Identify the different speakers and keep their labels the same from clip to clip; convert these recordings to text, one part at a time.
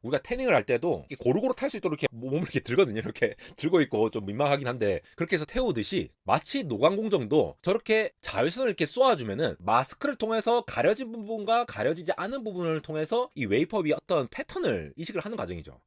Speaker 1: 우리가 태닝을 할 때도 고루고루 탈 수 있도록 이렇게 몸을 이렇게 들거든요. 이렇게 들고 있고 좀 민망하긴 한데, 그렇게 해서 태우듯이 마치 노광공정도 저렇게 자외선을 이렇게 쏘아주면은 마스크를 통해서 가려진 부분과 가려지지 않은 부분을 통해서 이 웨이퍼 위 어떤 패턴을 이식을 하는 과정이죠.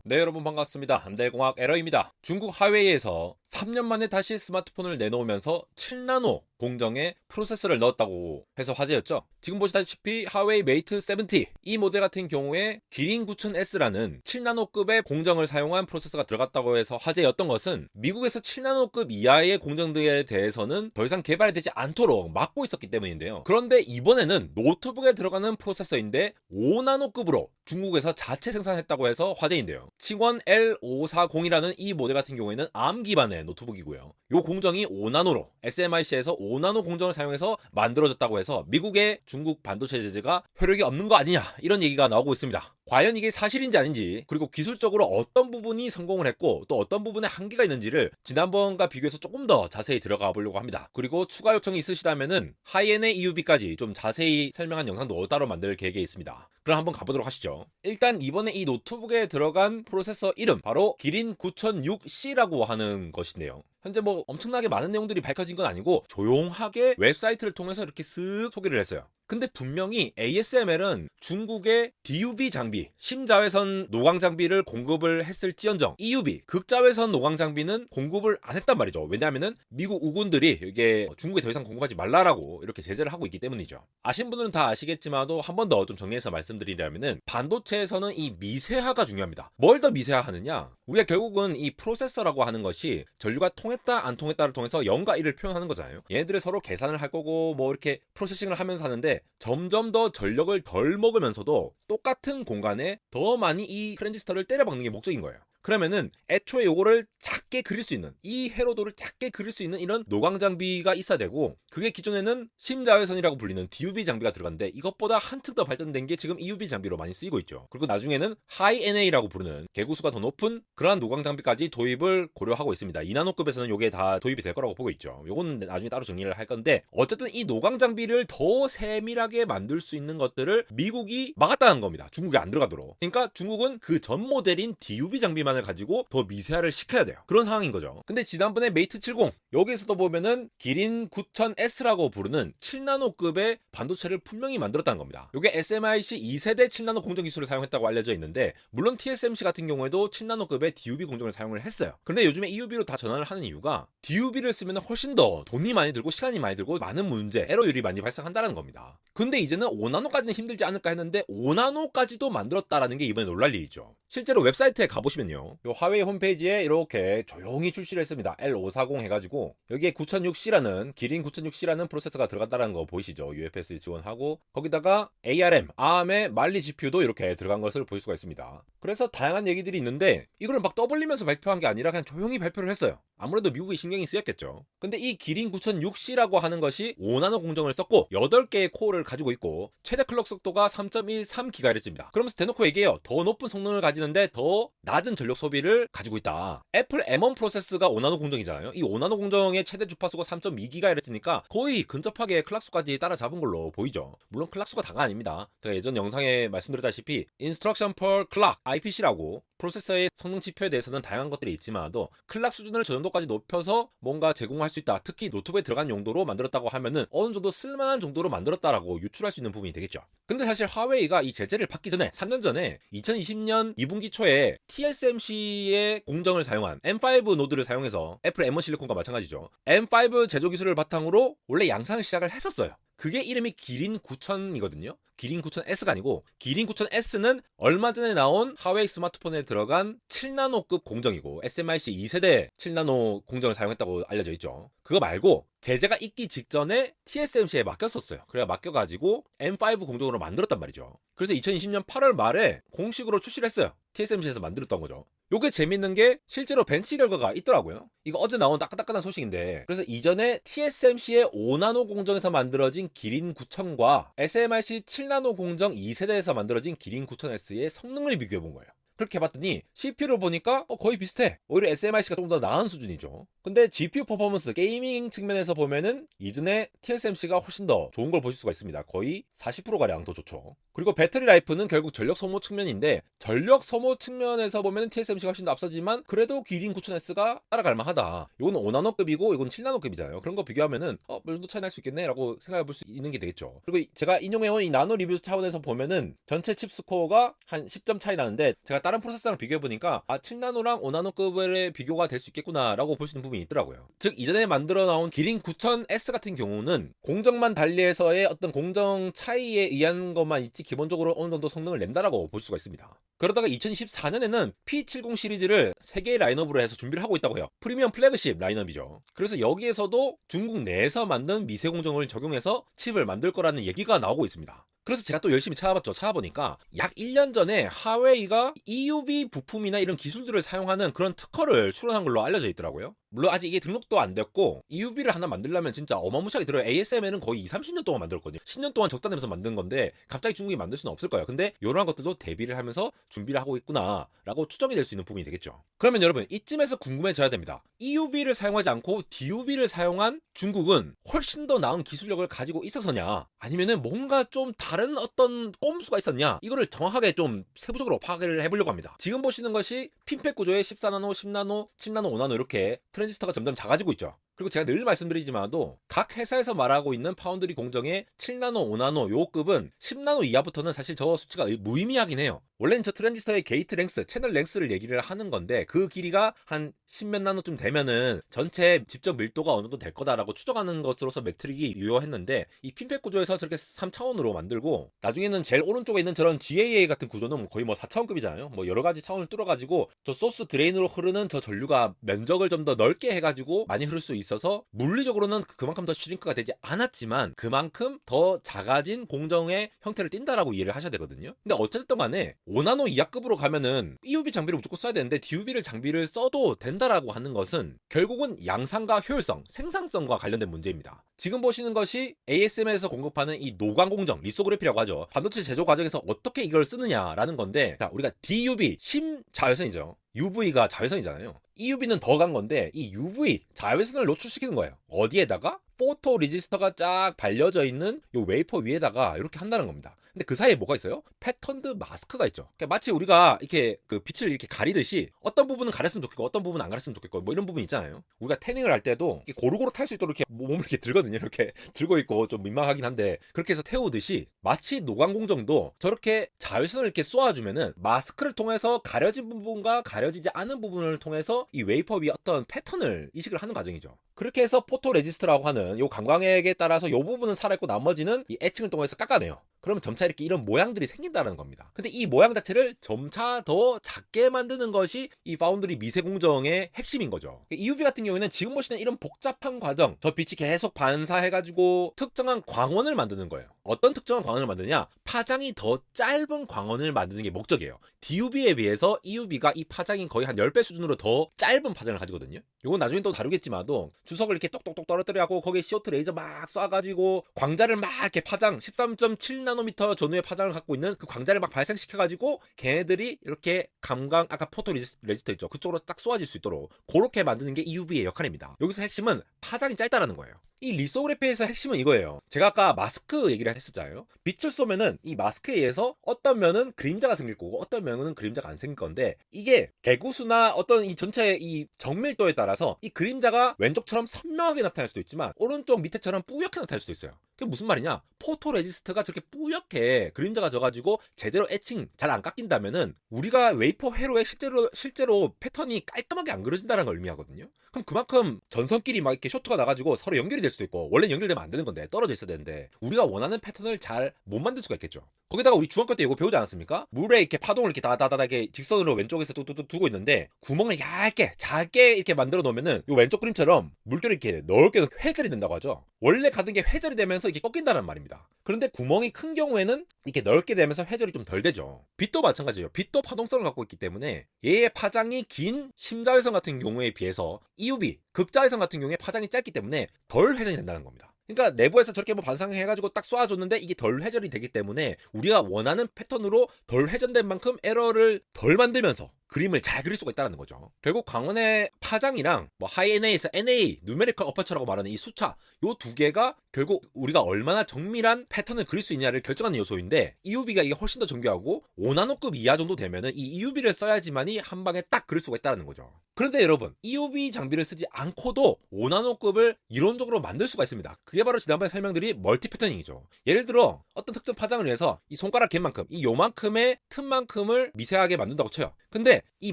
Speaker 1: 네, 여러분 반갑습니다. 한달공학 에러입니다. 중국 하웨이에서 3년 만에 다시 스마트폰을 내놓으면서 7나노 공정의 프로세서를 넣었다고 해서 화제였죠. 지금 보시다시피 하웨이 메이트 70, 이 모델 같은 경우에 기린 9000S라는 7나노급의 공정을 사용한 프로세서가 들어갔다고 해서 화제였던 것은 미국에서 7나노급 이하의 공정들에 대해서는 더 이상 개발이 되지 않도록 막고 있었기 때문인데요. 그런데 이번에는 노트북에 들어가는 프로세서인데 5나노급으로 중국에서 자체 생산했다고 해서 화제인데요. 칭원 L540이라는 이 모델 같은 경우에는 ARM 기반의 노트북이고요. 이 공정이 5나노로 SMIC에서 5나노 공정을 사용해서 만들어졌다고 해서 미국의 중국 반도체 제재가 효력이 없는 거 아니냐, 이런 얘기가 나오고 있습니다. 과연 이게 사실인지 아닌지, 그리고 기술적으로 어떤 부분이 성공을 했고 또 어떤 부분에 한계가 있는지를 지난번과 비교해서 조금 더 자세히 들어가 보려고 합니다. 그리고 추가 요청이 있으시다면은 하이엔의 EUV까지 좀 자세히 설명한 영상도 따로 만들 계획에 있습니다. 그럼 한번 가보도록 하시죠. 일단 이번에 이 노트북에 들어간 프로세서 이름, 바로 기린 9006C라고 하는 것인데요. 현재 뭐 엄청나게 많은 내용들이 밝혀진 건 아니고 조용하게 웹사이트를 통해서 이렇게 쓱 소개를 했어요. 근데 분명히 ASML은 중국의 DUV 장비, 심자외선 노광 장비를 공급을 했을지언정 EUV, 극자외선 노광 장비는 공급을 안 했단 말이죠. 왜냐하면은 미국 우군들이 이게 중국에 더 이상 공급하지 말라라고 이렇게 제재를 하고 있기 때문이죠. 아신 분들은 다 아시겠지만도 한 번 더 좀 정리해서 말씀드리려면은 반도체에서는 이 미세화가 중요합니다. 뭘 더 미세화 하느냐? 우리가 결국은 이 프로세서라고 하는 것이 전류가 통했다 안 통했다를 통해서 0과 1을 표현하는 거잖아요. 얘네들이 서로 계산을 할 거고 뭐 이렇게 프로세싱을 하면서 하는데, 점점 더 전력을 덜 먹으면서도 똑같은 공간에 더 많이 이 트랜지스터를 때려박는 게 목적인 거예요. 그러면은 애초에 요거를 작게 그릴 수 있는, 이 회로도를 작게 그릴 수 있는 이런 노광 장비가 있어야 되고, 그게 기존에는 심자외선이라고 불리는 DUV 장비가 들어갔는데 이것보다 한층 더 발전된 게 지금 EUV 장비로 많이 쓰이고 있죠. 그리고 나중에는 하이 NA라고 부르는 개구수가 더 높은 그러한 노광 장비까지 도입을 고려하고 있습니다. 2나노급에서는 요게 다 도입이 될 거라고 보고 있죠. 요거는 나중에 따로 정리를 할 건데, 어쨌든 이 노광 장비를 더 세밀하게 만들 수 있는 것들을 미국이 막았다는 겁니다. 중국에 안 들어가도록. 그러니까 중국은 그 전 모델인 DUV 장비만을 가지고 더 미세화를 시켜야 돼요. 그런 상황인 거죠. 근데 지난번에 메이트 70, 여기에서도 보면은 기린 9000S라고 부르는 7나노급의 반도체를 분명히 만들었다는 겁니다. 이게 SMIC 2세대 7나노 공정 기술을 사용했다고 알려져 있는데, 물론 TSMC 같은 경우에도 7나노급의 DUV 공정을 사용을 했어요. 그런데 요즘에 EUV로 다 전환을 하는 이유가 DUV를 쓰면 훨씬 더 돈이 많이 들고 시간이 많이 들고 많은 문제, 에러율이 많이 발생한다는 겁니다. 근데 이제는 5나노까지는 힘들지 않을까 했는데 5나노까지도 만들었다라는 게 이번에 놀랄 일이죠. 실제로 웹사이트에 가보시면요, 요 화웨이 홈페이지에 이렇게 조용히 출시를 했습니다. L540 해가지고 여기에 9006C라는 기린 9006C라는 프로세서가 들어갔다는 거 보이시죠? UFS 지원하고 거기다가 ARM, ARM의 말리 GPU도 이렇게 들어간 것을 볼 수가 있습니다. 그래서 다양한 얘기들이 있는데 이거를 막 떠벌리면서 발표한 게 아니라 그냥 조용히 발표를 했어요. 아무래도 미국이 신경이 쓰였겠죠. 근데 이 기린 9006C라고 하는 것이 5나노 공정을 썼고 8개의 코어를 가지고 있고 최대 클럭 속도가 3.13GHz입니다. 그러면서 대놓고 얘기해요. 더 높은 성능을 가지는데 더 낮은 전력 소비를 가지고 있다. 애플 M1 프로세스가 5나노 공정이잖아요. 이 5나노 공정의 최대 주파수가 3.2GHz니까 거의 근접하게 클락수까지 따라잡은 걸로 보이죠. 물론 클락수가 다가 아닙니다. 제가 예전 영상에 말씀드렸다시피 Instruction per Clock, IPC라고 프로세서의 성능 지표에 대해서는 다양한 것들이 있지만도 클락 수준을 저 정도까지 높여서 뭔가 제공할 수 있다. 특히 노트북에 들어간 용도로 만들었다고 하면은 어느 정도 쓸만한 정도로 만들었다라고 유출할 수 있는 부분이 되겠죠. 근데 사실 화웨이가 이 제재를 받기 전에 3년 전에 2020년 2분기 초에 TSMC의 공정을 사용한 M5 노드를 사용해서 애플 M1 실리콘과 마찬가지죠. M5 제조 기술을 바탕으로 원래 양산을 시작을 했었어요. 그게 이름이 기린 9000이거든요. 기린 9000S가 아니고 기린 9000S는 얼마 전에 나온 하웨이 스마트폰에 들어간 7나노급 공정이고 SMIC 2세대 7나노 공정을 사용했다고 알려져 있죠. 그거 말고 제재가 있기 직전에 TSMC에 맡겼었어요. 그래야 맡겨가지고 M5 공정으로 만들었단 말이죠. 그래서 2020년 8월 말에 공식으로 출시를 했어요. TSMC에서 만들었던 거죠. 요게 재밌는 게 실제로 벤치 결과가 있더라고요. 이거 어제 나온 따끈따끈한 소식인데, 그래서 이전에 TSMC의 5나노 공정에서 만들어진 기린 9000과 SMIC 7나노 공정 2세대에서 만들어진 기린 9000S의 성능을 비교해 본 거예요. 그렇게 해봤더니 CPU를 보니까 거의 비슷해. 오히려 SMIC가 좀 더 나은 수준이죠. 근데 GPU 퍼포먼스, 게이밍 측면에서 보면은 이전에 TSMC가 훨씬 더 좋은 걸 보실 수가 있습니다. 거의 40%가량 더 좋죠. 그리고 배터리 라이프는 결국 전력 소모 측면인데, 전력 소모 측면에서 보면은 TSMC가 훨씬 더 앞서지만 그래도 기린 9000S가 따라갈 만하다. 이건 5나노급이고 이건 7나노급이잖아요. 그런 거 비교하면은 어느 정도 차이 날 수 있겠네라고 생각해 볼 수 있는 게 되겠죠. 그리고 제가 인용해온 이 나노 리뷰 차원에서 보면은 전체 칩 스코어가 한 10점 차이 나는데, 제가 다른 프로세서랑 비교해 보니까 7나노랑 5나노급의 비교가 될 수 있겠구나라고 볼 수 있는 부분이 있더라고요. 즉 이전에 만들어 나온 기린 9000S 같은 경우는 공정만 달리해서의 어떤 공정 차이에 의한 것만 있지 기본적으로 어느 정도 성능을 낸다라고 볼 수가 있습니다. 그러다가 2024년에는 P70 시리즈를 3개의 라인업으로 해서 준비를 하고 있다고 해요. 프리미엄 플래그십 라인업이죠. 그래서 여기에서도 중국 내에서 만든 미세 공정을 적용해서 칩을 만들 거라는 얘기가 나오고 있습니다. 그래서 제가 또 열심히 찾아봤죠. 찾아보니까 약 1년 전에 하웨이가 EUV 부품이나 이런 기술들을 사용하는 그런 특허를 수령한 걸로 알려져 있더라고요. 물론 아직 이게 등록도 안 됐고, EUV를 하나 만들려면 진짜 어마무시하게 들어요. ASML은 거의 20-30년 동안 만들었거든요. 10년 동안 적자 내면서 만든 건데 갑자기 중국이 만들 수는 없을 거예요. 근데 이런 것들도 대비를 하면서 준비를 하고 있구나 라고 추정이 될 수 있는 부분이 되겠죠. 그러면 여러분, 이쯤에서 궁금해져야 됩니다. EUV를 사용하지 않고 DUV를 사용한 중국은 훨씬 더 나은 기술력을 가지고 있어서냐, 아니면은 뭔가 좀 다른 어떤 꼼수가 있었냐, 이거를 정확하게 좀 세부적으로 파악을 해보려고 합니다. 지금 보시는 것이 핀팩 구조의 14나노, 10나노, 7나노, 5나노 이렇게 트랜지스터가 점점 작아지고 있죠. 그리고 제가 늘 말씀드리지만도 각 회사에서 말하고 있는 파운드리 공정의 7나노, 5나노 요 급은 10나노 이하부터는 사실 저 수치가 무의미하긴 해요. 원래는 저 트랜지스터의 게이트 랭스, 채널 랭스를 얘기를 하는 건데, 그 길이가 한 10몇 나노쯤 되면은 전체 집적 밀도가 어느 정도 될 거다라고 추정하는 것으로서 매트릭이 유효했는데, 이 핀팩 구조에서 저렇게 3차원으로 만들고, 나중에는 제일 오른쪽에 있는 저런 GAA 같은 구조는 거의 뭐 4차원급이잖아요. 뭐 여러 가지 차원을 뚫어가지고 저 소스 드레인으로 흐르는 저 전류가 면적을 좀 더 넓게 해가지고 많이 흐를 수 있어서 물리적으로는 그만큼 더 슈링크가 되지 않았지만 그만큼 더 작아진 공정의 형태를 띈다라고 이해를 하셔야 되거든요. 근데 어쨌든 간에 5나노 이하급으로 가면은 EUV 장비를 무조건 써야 되는데 DUV 장비를 써도 된다라고 하는 것은 결국은 양산과 효율성, 생산성과 관련된 문제입니다. 지금 보시는 것이 ASM에서 공급하는 이 노광 공정, 리소그래피라고 하죠. 반도체 제조 과정에서 어떻게 이걸 쓰느냐라는 건데, 자, 우리가 DUV, 심자외선이죠. UV가 자외선이잖아요. EUV는 더 간 건데, 이 UV 자외선을 노출시키는 거예요. 어디에다가? 포토 레지스터가 쫙 발려져 있는 요 웨이퍼 위에다가 이렇게 한다는 겁니다. 근데 그 사이에 뭐가 있어요? 패턴드 마스크가 있죠. 그러니까 마치 우리가 이렇게 그 빛을 이렇게 가리듯이 어떤 부분은 가렸으면 좋겠고 어떤 부분은 안 가렸으면 좋겠고 뭐 이런 부분 있잖아요. 우리가 태닝을 할 때도 고루고루 탈 수 있도록 이렇게 몸을 이렇게 들거든요. 이렇게 들고 있고 좀 민망하긴 한데, 그렇게 해서 태우듯이 마치 노광공정도 저렇게 자외선을 이렇게 쏘아주면은 마스크를 통해서 가려진 부분과 가려지지 않은 부분을 통해서 이 웨이퍼 위에 어떤 패턴을 이식을 하는 과정이죠. 그렇게 해서 포토 레지스트라고 하는 요 강광액에 따라서 요 부분은 살아있고 나머지는 이 에칭을 통해서 깎아내요. 그러면 점차 이렇게 이런 모양들이 생긴다는 겁니다. 근데 이 모양 자체를 점차 더 작게 만드는 것이 이 파운드리 미세 공정의 핵심인 거죠. EUV 같은 경우에는 지금 보시는 이런 복잡한 과정, 저 빛이 계속 반사해가지고 특정한 광원을 만드는 거예요. 어떤 특정한 광원을 만드냐? 파장이 더 짧은 광원을 만드는 게 목적이에요. DUV에 비해서 EUV가 이 파장이 거의 한 10배 수준으로 더 짧은 파장을 가지거든요. 이건 나중에 또 다루겠지만도 주석을 이렇게 똑똑똑 떨어뜨려고 거기에 CO2 레이저 막 쏴가지고 광자를 막 이렇게 파장 13.7나노미터 전후의 파장을 갖고 있는 그 광자를 막 발생시켜가지고 걔네들이 이렇게 감광, 아까 포토 레지스터 있죠, 그쪽으로 딱 쏘아질 수 있도록 그렇게 만드는 게 EUV의 역할입니다. 여기서 핵심은 파장이 짧다라는 거예요. 이 리소그래피에서 핵심은 이거예요. 제가 아까 마스크 얘기를 했었잖아요. 빛을 쏘면은 이 마스크에 의해서 어떤 면은 그림자가 생길 거고 어떤 면은 그림자가 안 생길 건데, 이게 개구수나 어떤 이 전체 이 정밀도에 따라서 이 그림자가 왼쪽처럼 선명하게 나타날 수도 있지만 오른쪽 밑에처럼 뿌옇게 나타날 수도 있어요. 그게 무슨 말이냐? 포토 레지스트가 저렇게 뿌옇게 그림자가 져가지고 제대로 에칭 잘 안 깎인다면은 우리가 웨이퍼 회로에 실제로 패턴이 깔끔하게 안 그려진다는 걸 의미하거든요. 그럼 그만큼 전선끼리 막 이렇게 쇼트가 나가지고 서로 연결이 될 수도 있고, 원래 연결되면 안 되는 건데 떨어져 있어야 되는데 우리가 원하는 패턴을 잘 못 만들 수가 있겠죠. 거기다가 우리 중학교 때 이거 배우지 않았습니까? 물에 이렇게 파동을 이렇게 다다다다게 직선으로 왼쪽에서 뚝뚝뚝 두고 있는데 구멍을 얇게 작게 이렇게 만들어 놓으면은 이 왼쪽 그림처럼 물결이 이렇게 넓게 회절이 된다고 하죠. 원래 가던 게 회절이 되면서 이렇게 꺾인다는 말입니다. 그런데 구멍이 큰 경우에는 이렇게 넓게 되면서 회절이 좀 덜 되죠. 빛도 마찬가지예요. 빛도 파동성을 갖고 있기 때문에 얘의 파장이 긴 심자외선 같은 경우에 비해서 EUV, 극자외선 같은 경우에 파장이 짧기 때문에 덜 회전이 된다는 겁니다. 그러니까 내부에서 저렇게 뭐 반상해가지고 딱 쏘아줬는데 이게 덜 회전이 되기 때문에 우리가 원하는 패턴으로 덜 회전된 만큼 에러를 덜 만들면서 그림을 잘 그릴 수가 있다는 거죠. 결국 광원의 파장이랑 뭐 하이 NA에서 NA, 누메리컬 어퍼처라고 말하는 이 수차, 요 두 개가 결국 우리가 얼마나 정밀한 패턴을 그릴 수 있냐를 결정하는 요소인데, EUV가 이게 훨씬 더 정교하고 5나노급 이하 정도 되면은 이 EUV를 써야지만이 한 방에 딱 그릴 수가 있다는 거죠. 그런데 여러분, EUV 장비를 쓰지 않고도 5나노급을 이론적으로 만들 수가 있습니다. 그게 바로 지난번에 설명드린 멀티 패터닝이죠. 예를 들어 어떤 특정 파장을 위해서 이 손가락 갯만큼, 이 요만큼의 틈만큼을 미세하게 만든다고 쳐요. 근데 이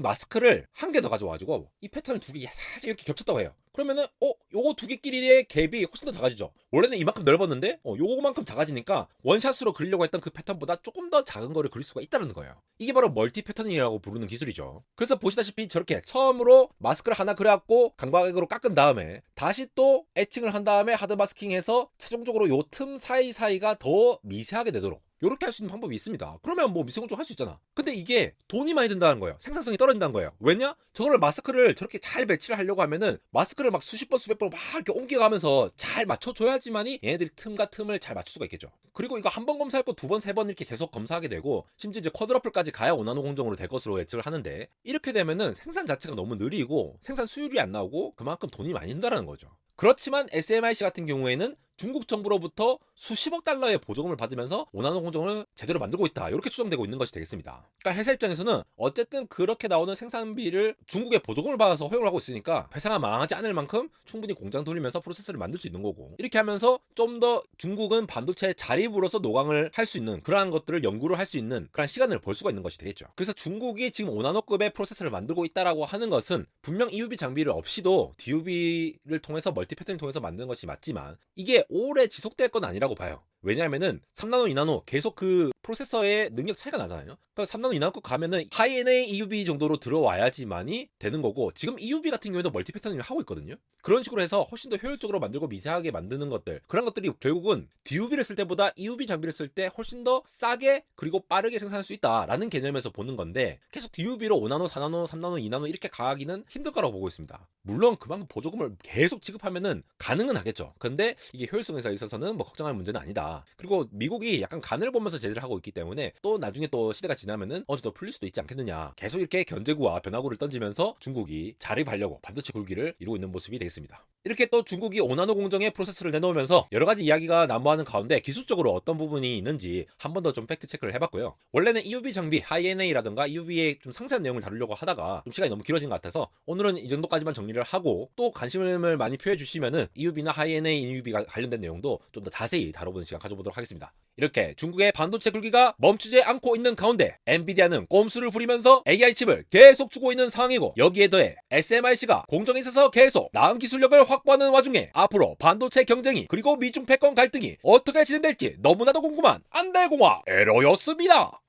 Speaker 1: 마스크를 한 개 더 가져와가지고 이 패턴을 두 개 살짝 이렇게 겹쳤다고 해요. 그러면은 요거 두 개끼리의 갭이 훨씬 더 작아지죠. 원래는 이만큼 넓었는데 요거만큼 작아지니까 원샷으로 그리려고 했던 그 패턴보다 조금 더 작은 거를 그릴 수가 있다는 거예요. 이게 바로 멀티 패터닝이라고 부르는 기술이죠. 그래서 보시다시피 저렇게 처음으로 마스크를 하나 그려갖고 강박으로 깎은 다음에 다시 또 에칭을 한 다음에 하드 마스킹해서 최종적으로 요 틈 사이사이가 더 미세하게 되도록 요렇게 할 수 있는 방법이 있습니다. 그러면 뭐 미세공조 할 수 있잖아. 근데 이게 돈이 많이 든다는 거예요. 생산성이 떨어진다는 거예요. 왜냐? 저거를 마스크를 저렇게 잘 배치를 하려고 하면은 마스크를 막 수십 번 수백 번 막 이렇게 옮겨가면서 잘 맞춰줘야지만이 얘네들이 틈과 틈을 잘 맞출 수가 있겠죠. 그리고 이거 한 번 검사할 거 두 번 세 번 이렇게 계속 검사하게 되고 심지어 이제 쿼드러플까지 가야 5나노 공정으로 될 것으로 예측을 하는데, 이렇게 되면은 생산 자체가 너무 느리고 생산 수율이 안 나오고 그만큼 돈이 많이 든다는 거죠. 그렇지만 SMIC 같은 경우에는 중국 정부로부터 수십억 달러의 보조금을 받으면서 5나노 공정을 제대로 만들고 있다, 이렇게 추정되고 있는 것이 되겠습니다. 그러니까 회사 입장에서는 어쨌든 그렇게 나오는 생산비를 중국의 보조금을 받아서 허용을 하고 있으니까 회사가 망하지 않을 만큼 충분히 공장 돌리면서 프로세스를 만들 수 있는 거고, 이렇게 하면서 좀 더 중국은 반도체 자립으로서 노광을 할 수 있는 그러한 것들을 연구를 할 수 있는 그런 시간을 벌 수가 있는 것이 되겠죠. 그래서 중국이 지금 5나노급의 프로세스를 만들고 있다라고 하는 것은 분명 EUV 장비를 없이도 DUV를 통해서 멀티 패턴을 통해서 만드는 것이 맞지만 이게 오래 지속될 건 아니라고 봐요. 왜냐하면은 3나노, 2나노 계속 그 프로세서의 능력 차이가 나잖아요. 그러니까 3나노, 2나노급 가면은 하이 NA EUV 정도로 들어와야지만이 되는 거고, 지금 EUV 같은 경우에도 멀티 패턴을 하고 있거든요. 그런 식으로 해서 훨씬 더 효율적으로 만들고 미세하게 만드는 것들, 그런 것들이 결국은 DUV를 쓸 때보다 EUV 장비를 쓸 때 훨씬 더 싸게 그리고 빠르게 생산할 수 있다라는 개념에서 보는 건데, 계속 DUV로 5나노, 4나노, 3나노, 2나노 이렇게 가기는 힘들 거라고 보고 있습니다. 물론 그만큼 보조금을 계속 지급하면은 가능은 하겠죠. 근데 이게 효율성에 있어서는 뭐 걱정할 문제는 아니다. 그리고 미국이 약간 간을 보면서 제재를 하고 있기 때문에 또 나중에 또 시대가 지나면은 어느 정도 풀릴 수도 있지 않겠느냐. 계속 이렇게 견제구와 변화구를 던지면서 중국이 자립하려고 반도체 굴기를 이루고 있는 모습이 되겠습니다. 이렇게 또 중국이 5나노 공정의 프로세스를 내놓으면서 여러 가지 이야기가 난무하는 가운데 기술적으로 어떤 부분이 있는지 한 번 더 좀 팩트 체크를 해봤고요. 원래는 EUV 장비, 하이 NA라든가 EUV의 좀 상세한 내용을 다루려고 하다가 좀 시간이 너무 길어진 것 같아서 오늘은 이 정도까지만 정리를 하고, 또 관심을 많이 표해 주시면은 EUV나 하이 NA, EUV가 관련된 내용도 좀 더 자세히 다뤄보는 시간 가져보도록 하겠습니다. 이렇게 중국의 반도체 굴기가 멈추지 않고 있는 가운데 엔비디아는 꼼수를 부리면서 AI 칩을 계속 주고 있는 상황이고, 여기에 더해 SMIC가 공정에 있어서 계속 나은 기술력을 확보하는 와중에 앞으로 반도체 경쟁이 그리고 미중 패권 갈등이 어떻게 진행될지 너무나도 궁금한 안달공학 에러였습니다.